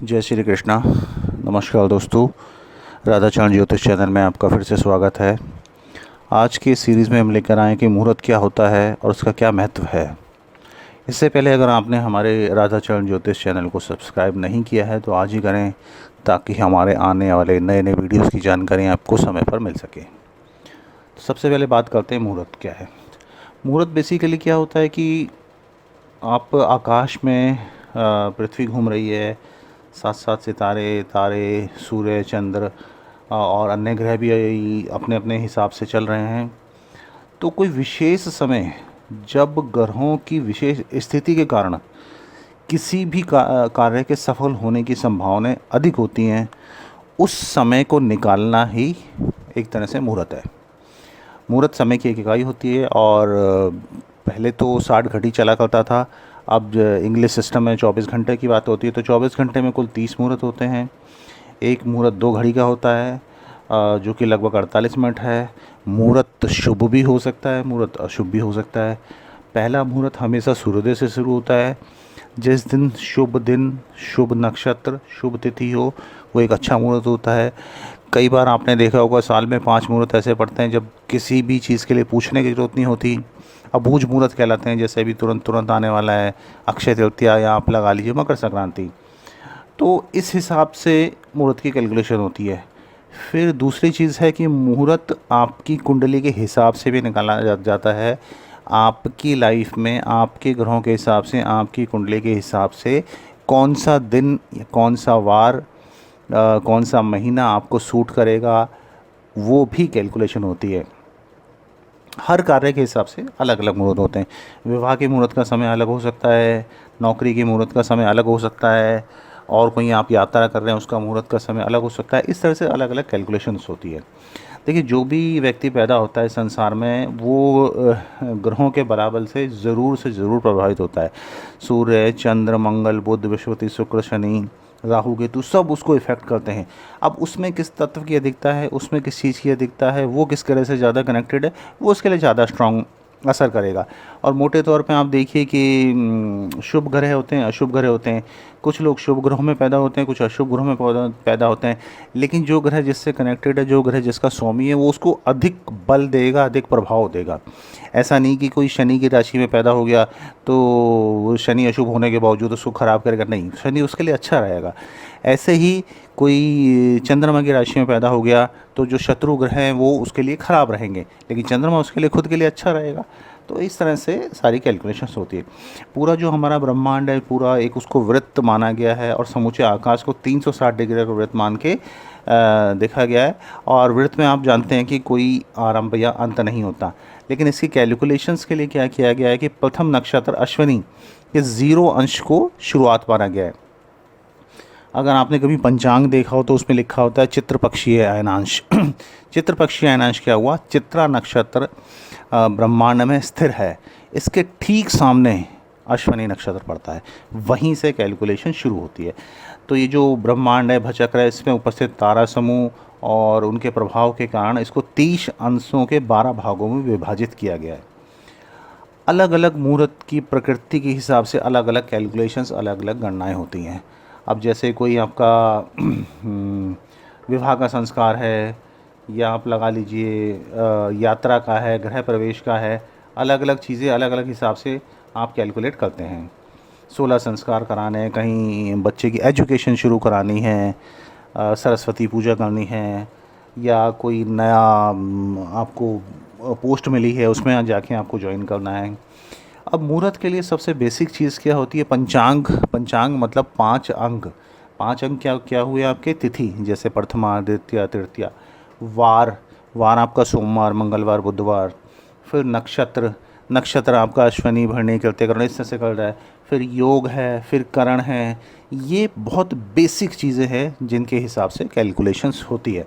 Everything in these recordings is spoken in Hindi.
जय श्री कृष्णा। नमस्कार दोस्तों, राधाचरण ज्योतिष चैनल में आपका फिर से स्वागत है। आज की सीरीज़ में हम लेकर आए कि मुहूर्त क्या होता है और उसका क्या महत्व है। इससे पहले अगर आपने हमारे राधाचरण ज्योतिष चैनल को सब्सक्राइब नहीं किया है तो आज ही करें, ताकि हमारे आने वाले नए नए वीडियोज़ की जानकारी आपको समय पर मिल सके। तो सबसे पहले बात करते हैं मुहूर्त क्या है। मुहूर्त बेसिकली क्या होता है कि आप आकाश में पृथ्वी घूम रही है, साथ साथ सितारे, तारे, सूर्य, चंद्र और अन्य ग्रह भी अपने अपने हिसाब से चल रहे हैं। तो कोई विशेष समय जब ग्रहों की विशेष स्थिति के कारण किसी भी कार्य के सफल होने की संभावनाएं अधिक होती हैं, उस समय को निकालना ही एक तरह से मुहूर्त है। मुहूर्त समय की एक इकाई होती है और पहले तो 60 घड़ी चला करता था। अब इंग्लिश सिस्टम में 24 घंटे की बात होती है, तो 24 घंटे में कुल 30 मुहूर्त होते हैं। एक मुहूर्त 2 घड़ी का होता है जो कि लगभग 48 मिनट है। मुहूर्त शुभ भी हो सकता है, मुहूर्त अशुभ भी हो सकता है। पहला मुहूर्त हमेशा सूर्योदय से शुरू होता है। जिस दिन, शुभ नक्षत्र, शुभ तिथि हो, वो एक अच्छा मुहूर्त होता है। कई बार आपने देखा होगा साल में 5 मुहूर्त ऐसे पड़ते हैं जब किसी भी चीज़ के लिए पूछने की ज़रूरत नहीं होती। अबूझ मुहूर्त कहलाते हैं, जैसे अभी तुरंत आने वाला है अक्षय तृतीया, या आप लगा लीजिए मकर संक्रांति। तो इस हिसाब से मुहूर्त की कैलकुलेशन होती है। फिर दूसरी चीज़ है कि मुहूर्त आपकी कुंडली के हिसाब से भी निकाला जाता है। आपकी लाइफ में आपके ग्रहों के हिसाब से, आपकी कुंडली के हिसाब से कौन सा दिन, कौन सा वार, कौन सा महीना आपको सूट करेगा, वो भी कैलकुलेशन होती है। हर कार्य के हिसाब से अलग अलग मुहूर्त होते हैं। विवाह के मुहूर्त का समय अलग हो सकता है, नौकरी के मुहूर्त का समय अलग हो सकता है, और कोई आप यात्रा कर रहे हैं उसका मुहूर्त का समय अलग हो सकता है। इस तरह से अलग अलग कैलकुलेशंस होती है। देखिए, जो भी व्यक्ति पैदा होता है संसार में, वो ग्रहों के बराबर से ज़रूर प्रभावित होता है। सूर्य, चंद्र, मंगल, बुध, बृहस्पति, शुक्र, शनि, राहु, केतु, सब उसको इफ़ेक्ट करते हैं। अब उसमें किस तत्व की अधिकता है, उसमें किस चीज़ की अधिकता है, वो किस तरह से ज़्यादा कनेक्टेड है, वो उसके लिए ज़्यादा स्ट्रॉन्ग असर करेगा। और मोटे तौर पे आप देखिए कि शुभ ग्रह होते हैं, अशुभ ग्रह होते हैं। कुछ लोग शुभ ग्रहों में पैदा होते हैं, कुछ अशुभ ग्रहों में पैदा होते हैं। लेकिन जो ग्रह जिससे कनेक्टेड है, जो ग्रह जिसका स्वामी है, वो उसको अधिक बल देगा, अधिक प्रभाव देगा। ऐसा नहीं कि कोई शनि की राशि में पैदा हो गया तो शनि अशुभ होने के बावजूद उसको ख़राब करेगा, नहीं, शनि उसके लिए अच्छा रहेगा। ऐसे ही कोई चंद्रमा की राशि में पैदा हो गया तो जो शत्रु ग्रह हैं वो उसके लिए ख़राब रहेंगे, लेकिन चंद्रमा उसके लिए खुद के लिए अच्छा रहेगा। तो इस तरह से सारी कैलकुलेशंस होती है। पूरा जो हमारा ब्रह्मांड है, पूरा एक उसको वृत्त माना गया है, और समूचे आकाश को 360 डिग्री का वृत्त मान के देखा गया है। और वृत्त में आप जानते हैं कि कोई आरंभ या अंत नहीं होता। लेकिन इसकी कैलकुलेशंस के लिए क्या किया गया है कि प्रथम नक्षत्र अश्विनी के 0 अंश को शुरुआत माना गया है। अगर आपने कभी पंचांग देखा हो तो उसमें लिखा होता है चित्रपक्षीय अयनांश। चित्रपक्षीय अयनांश क्या हुआ? चित्रा नक्षत्र ब्रह्मांड में स्थिर है, इसके ठीक सामने अश्विनी नक्षत्र पड़ता है, वहीं से कैलकुलेशन शुरू होती है। तो ये जो ब्रह्मांड है, भचक्र है, इसमें उपस्थित तारा समूह और उनके प्रभाव के कारण इसको 30 अंशों के 12 भागों में विभाजित किया गया है। अलग अलग मुहूर्त की प्रकृति के हिसाब से अलग अलग कैलकुलेशंस, अलग अलग गणनाएं होती हैं। अब जैसे कोई आपका विवाह का संस्कार है, या आप लगा लीजिए यात्रा का है, गृह प्रवेश का है, अलग अलग चीज़ें अलग अलग हिसाब से आप कैलकुलेट करते हैं। 16 संस्कार कराने हैं, कहीं बच्चे की एजुकेशन शुरू करानी है, सरस्वती पूजा करनी है, या कोई नया आपको पोस्ट मिली है उसमें जाके आपको ज्वाइन करना है। अब मुहूर्त के लिए सबसे बेसिक चीज़ क्या होती है? पंचांग मतलब 5 अंग। 5 अंग क्या क्या हुए आपके? तिथि, जैसे प्रथमा, द्वितीया, तृतीया। वार आपका सोमवार, मंगलवार, बुधवार। फिर नक्षत्र आपका अश्विनी, भरणी, कृत्तिका, करण, इस तरह से कर रहा है। फिर योग है, फिर करण है। ये बहुत बेसिक चीज़ें हैं जिनके हिसाब से कैलकुलेशंस होती है।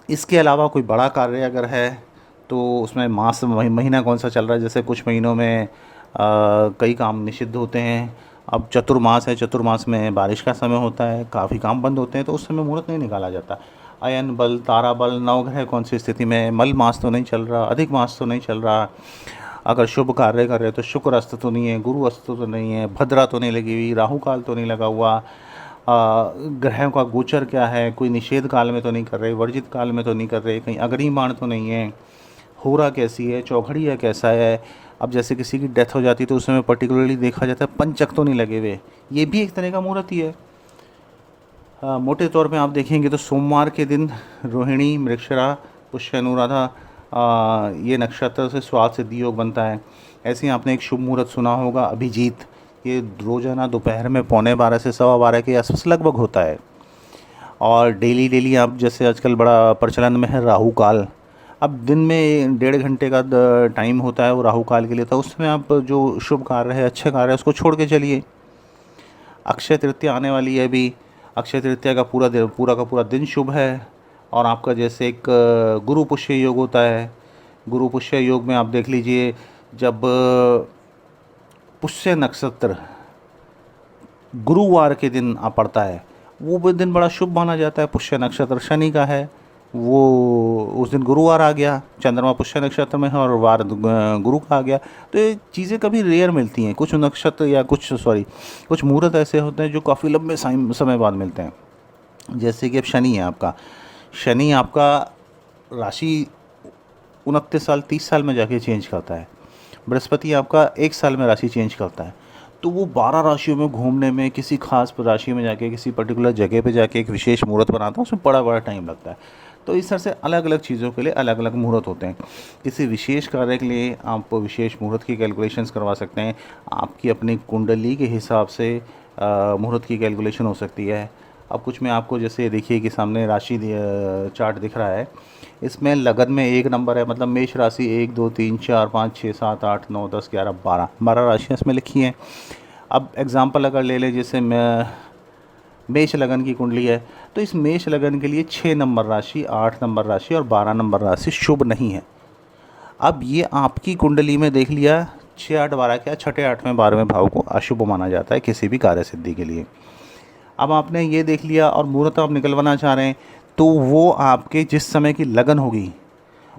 इसके अलावा कोई बड़ा कार्य अगर है तो उसमें मास, महीना कौन सा चल रहा है, जैसे कुछ महीनों में कई काम निषिद्ध होते हैं। अब चतुर्मास है, चतुर्मास में बारिश का समय होता है, काफ़ी काम बंद होते हैं, तो उस समय मुहूर्त नहीं निकाला जाता। अयन बल, तारा बल, नवग्रह कौन सी स्थिति में, मल मास तो नहीं चल रहा, अधिक मास तो नहीं चल रहा, अगर शुभ कार्य कर रहे हैं तो शुक्र अस्त तो नहीं है, गुरु अस्त तो नहीं है, भद्रा तो नहीं लगी हुई, राहु काल तो नहीं लगा हुआ, ग्रहों का गोचर क्या है, कोई निषेध काल में तो नहीं कर रहे, वर्जित काल में तो नहीं कर रहे, कहीं अग्नि बाण तो नहीं है, होरा कैसी है, चौघड़िया कैसा है। अब जैसे किसी की डेथ हो जाती है तो उसमें पर्टिकुलरली देखा जाता है पंचक तो नहीं लगे हुए, ये भी एक तरह का मुहूर्त ही है। मोटे तौर पे आप देखेंगे तो सोमवार के दिन रोहिणी, मृगशिरा, पुष्य, अनुराधा ये नक्षत्र से स्वाद सिद्धि योग बनता है। ऐसे ही आपने एक शुभ मुहूर्त सुना होगा अभिजीत, ये रोज़ाना दोपहर में 11:15 से 12:15 के आसपास लगभग होता है। और डेली आप जैसे आजकल बड़ा प्रचलन में है राहु काल, अब दिन में 1.5 घंटे का टाइम होता है वो राहु काल के लिए, तो उसमें आप जो शुभ कार्य है, अच्छे कार्य है, उसको छोड़ के चलिए। अक्षय तृतीया आने वाली है अभी, अक्षय तृतीया का पूरा दिन शुभ है। और आपका जैसे एक गुरु पुष्य योग होता है, गुरु पुष्य योग में आप देख लीजिए जब पुष्य नक्षत्र गुरुवार के दिन आ पड़ता है, वो भी दिन बड़ा शुभ माना जाता है। पुष्य नक्षत्र शनि का है, वो उस दिन गुरुवार आ गया, चंद्रमा पुष्य नक्षत्र में है और वार गुरु का आ गया। तो ये चीज़ें कभी रेयर मिलती हैं, कुछ नक्षत्र या कुछ मुहूर्त ऐसे होते हैं जो काफ़ी लंबे समय बाद मिलते हैं। जैसे कि अब शनि आपका राशि 29 साल 30 साल में जाके चेंज करता है, बृहस्पति आपका 1 साल में राशि चेंज करता है। तो वो 12 राशियों में घूमने में, किसी खास राशि में जाके, किसी पर्टिकुलर जगह पे जाके एक विशेष मुहूर्त बनाता है, उसमें बड़ा टाइम लगता है। तो इस तरह से अलग अलग चीज़ों के लिए अलग अलग मुहूर्त होते हैं। किसी विशेष कार्य के लिए आप विशेष मुहूर्त की कैलकुलेशंस करवा सकते हैं। आपकी अपनी कुंडली के हिसाब से मुहूर्त की कैलकुलेशन हो सकती है। अब कुछ मैं आपको जैसे देखिए कि सामने राशि चार्ट दिख रहा है, इसमें लगन में 1 नंबर है, मतलब मेष राशि 1 2 3 4 5 6 7 8 9 10 11 12 राशियाँ इसमें लिखी हैं। अब एग्ज़ाम्पल अगर ले लें, जैसे मैं मेष लगन की कुंडली है, तो इस मेष लगन के लिए 6 नंबर राशि, 8 नंबर राशि और 12 नंबर राशि शुभ नहीं है। अब ये आपकी कुंडली में देख लिया 6 8 12 क्या, छठे 8वें 12वें भाव को अशुभ माना जाता है किसी भी कार्य सिद्धि के लिए। अब आपने ये देख लिया और मुहूर्त आप निकलवाना चाह रहे हैं, तो वो आपके जिस समय की लगन होगी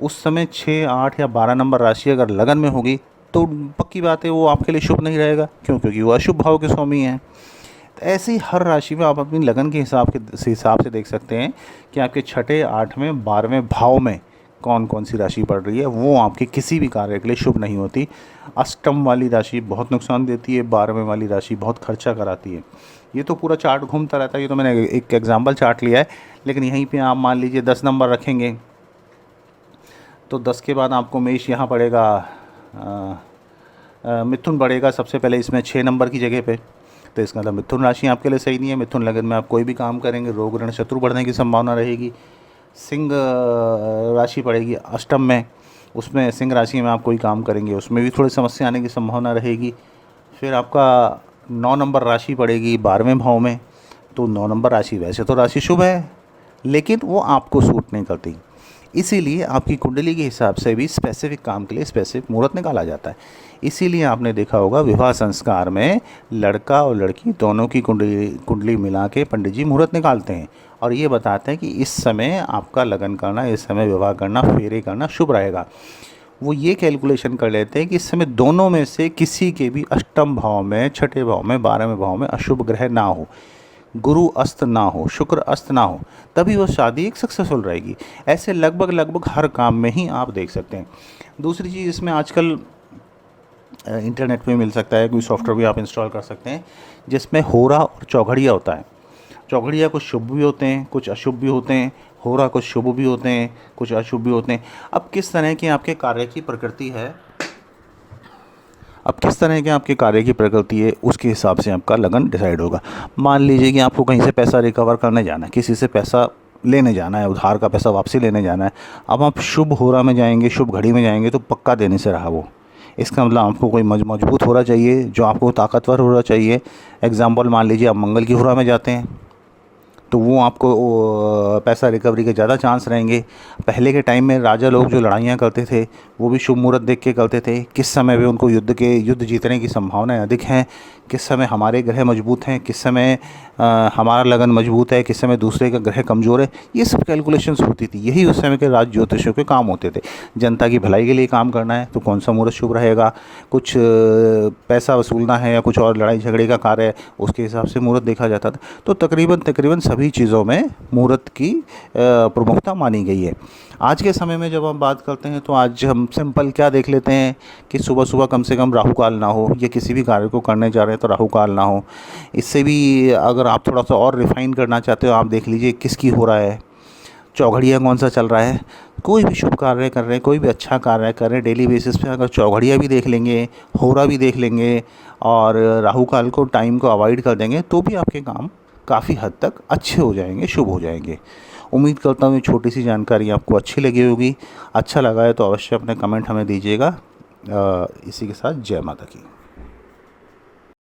उस समय 6 8 या 12 नंबर राशि अगर लगन में होगी तो पक्की बात है वो आपके लिए शुभ नहीं रहेगा। क्यों? क्योंकि वो अशुभ भाव के स्वामी हैं। तो ऐसे ही हर राशि में आप अपनी लगन के हिसाब से देख सकते हैं कि आपके छठे 8वें 12वें भाव में कौन कौन सी राशि पड़ रही है, वो आपके किसी भी कार्य के लिए शुभ नहीं होती। अष्टम वाली राशि बहुत नुकसान देती है, 12वें वाली राशि बहुत खर्चा कराती है। ये तो पूरा चार्ट घूमता रहता है, ये तो मैंने एक एग्जाम्पल चार्ट लिया है। लेकिन यहीं पे आप मान लीजिए 10 नंबर रखेंगे तो 10 के बाद आपको मेष यहाँ पड़ेगा, मिथुन बढ़ेगा सबसे पहले इसमें 6 नंबर की जगह पे। तो इसका मतलब मिथुन राशि आपके लिए सही नहीं है। मिथुन लगन में आप कोई भी काम करेंगे रोग ऋण शत्रु बढ़ने की संभावना रहेगी। सिंह राशि पड़ेगी अष्टम में, उसमें सिंह राशि में आप कोई काम करेंगे उसमें भी थोड़ी समस्या आने की संभावना रहेगी। फिर आपका 9 नंबर राशि पड़ेगी 12वें भाव में। तो 9 नंबर राशि वैसे तो राशि शुभ है, लेकिन वो आपको सूट नहीं करती। इसीलिए आपकी कुंडली के हिसाब से भी स्पेसिफिक काम के लिए स्पेसिफिक मुहूर्त निकाला जाता है। इसीलिए आपने देखा होगा विवाह संस्कार में लड़का और लड़की दोनों की कुंडली मिला के पंडित जी मुहूर्त निकालते हैं और ये बताते हैं कि इस समय आपका लगन करना, इस समय विवाह करना, फेरे करना शुभ रहेगा। वो ये कैलकुलेशन कर लेते हैं कि इस समय दोनों में से किसी के भी अष्टम भाव में, छठे भाव में, 12वें भाव में अशुभ ग्रह ना हो, गुरु अस्त ना हो, शुक्र अस्त ना हो, तभी वो शादी एक सक्सेसफुल रहेगी। ऐसे लगभग हर काम में ही आप देख सकते हैं। दूसरी चीज़ इसमें आजकल इंटरनेट पे मिल सकता है, कोई सॉफ्टवेयर भी आप इंस्टॉल कर सकते हैं जिसमें होरा और चौघड़िया होता है। चौघड़िया कुछ शुभ भी होते हैं, कुछ अशुभ भी होते हैं, होरा कुछ शुभ भी होते हैं, कुछ अशुभ भी होते हैं। अब किस तरह की आपके कार्य की प्रकृति है, उसके हिसाब से आपका लगन डिसाइड होगा। मान लीजिए कि आपको कहीं से पैसा रिकवर करने जाना है, किसी से पैसा लेने जाना है, उधार का पैसा वापसी लेने जाना है। अब आप शुभ होरा में जाएंगे, शुभ घड़ी में जाएंगे तो पक्का देने से रहा वो। इसका मतलब आपको कोई मजबूत होना चाहिए जो आपको ताकतवर होना चाहिए। एग्जाम्पल मान लीजिए आप मंगल की होरा में जाते हैं तो वो आपको पैसा रिकवरी के ज़्यादा चांस रहेंगे। पहले के टाइम में राजा लोग जो लड़ाइयाँ करते थे वो भी शुभ मुहूर्त देख के करते थे, किस समय भी उनको युद्ध जीतने की संभावनाएं अधिक हैं, किस समय हमारे ग्रह मजबूत हैं, किस समय हमारा लगन मजबूत है, किस समय दूसरे का ग्रह कमज़ोर है। ये सब कैलकुलेशंस होती थी, यही उस समय के राज ज्योतिषियों के काम होते थे। जनता की भलाई के लिए काम करना है तो कौन सा मुहूर्त शुभ रहेगा, कुछ पैसा वसूलना है या कुछ और लड़ाई झगड़े का कार्य है, उसके हिसाब से मुहूर्त देखा जाता था। तो तकरीबन सभी चीज़ों में मुहूर्त की प्रमुखता मानी गई है। आज के समय में जब हम बात करते हैं तो आज हम सिंपल क्या देख लेते हैं कि सुबह सुबह कम से कम राहु काल ना हो, या किसी भी कार्य को करने जा रहे हैं तो राहु काल ना हो। इससे भी अगर आप थोड़ा सा और रिफ़ाइन करना चाहते हो, आप देख लीजिए किसकी हो रहा है, चौघड़िया कौन सा चल रहा है। कोई भी शुभ कार्य कर रहे हैं, कोई भी अच्छा कार्य कर रहे हैं, डेली बेसिस पे अगर चौघड़िया भी देख लेंगे, होरा भी देख लेंगे और राहु काल को टाइम को अवॉइड कर देंगे तो भी आपके काम काफ़ी हद तक अच्छे हो जाएंगे, शुभ हो जाएंगे। उम्मीद करता हूँ ये छोटी सी जानकारी आपको अच्छी लगी होगी। अच्छा लगा है तो अवश्य अपने कमेंट हमें दीजिएगा। इसी के साथ जय माता की।